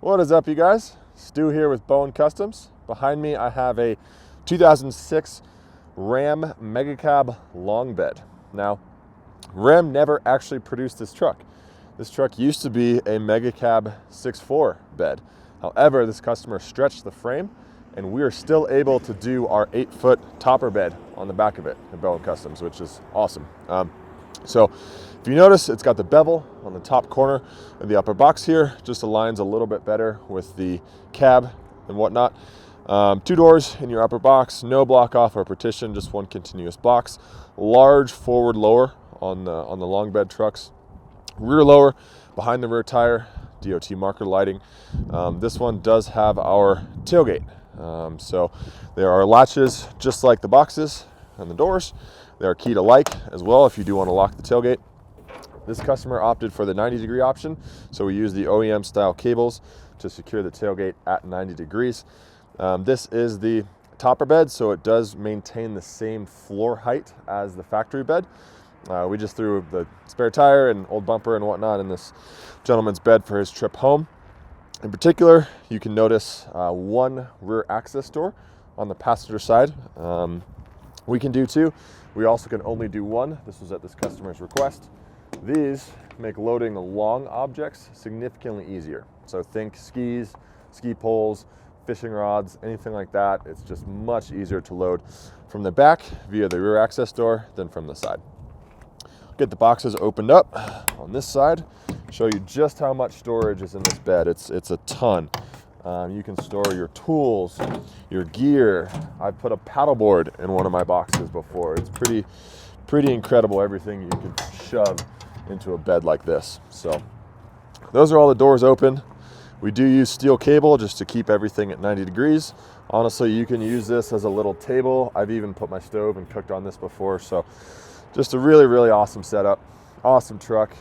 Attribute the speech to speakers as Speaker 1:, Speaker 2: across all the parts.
Speaker 1: What is up, you guys? Stu here with Bowen Customs. Behind me I have a 2006 Ram MegaCab Long Bed. Now, Ram never actually produced this truck. This truck used to be a MegaCab 6.4 bed. However, this customer stretched the frame and we are still able to do our 8-foot topper bed on the back of it at Bowen Customs, which is awesome. So if you notice, it's got the bevel on the top corner of the upper box here, just aligns a little bit better with the cab and whatnot. 2 doors in your upper box, no block off or partition, just one continuous box. Large forward lower on the long bed trucks. Rear lower behind the rear tire, DOT marker lighting. This one does have our tailgate. So there are latches just like the boxes and the doors. They are keyed alike as well if you do want to lock the tailgate. This customer opted for the 90-degree option, so we use the OEM style cables to secure the tailgate at 90 degrees. This is the topper bed, so it does maintain the same floor height as the factory bed. We just threw the spare tire and old bumper and whatnot in this gentleman's bed for his trip home. In particular, you can notice one rear access door on the passenger side. We can do 2. We also can only do 1. This was at this customer's request. These make loading long objects significantly easier. So think skis, ski poles, fishing rods, anything like that. It's just much easier to load from the back via the rear access door than from the side. Get the boxes opened up on this side, show you just how much storage is in this bed. It's a ton. You can store your tools, your gear. I've put a paddleboard in one of my boxes before. It's pretty incredible everything you can shove into a bed like this. So those are all the doors open. We do use steel cable just to keep everything at 90 degrees. Honestly, you can use this as a little table. I've even put my stove and cooked on this before. So just a really, really awesome setup. Awesome truck,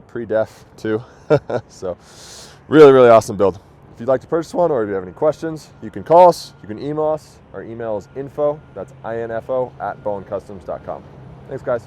Speaker 1: pre-def too. So really, really awesome build. If you'd like to purchase one or if you have any questions, you can call us, you can email us. Our email is info, that's info, @bowencustoms.com. Thanks, guys.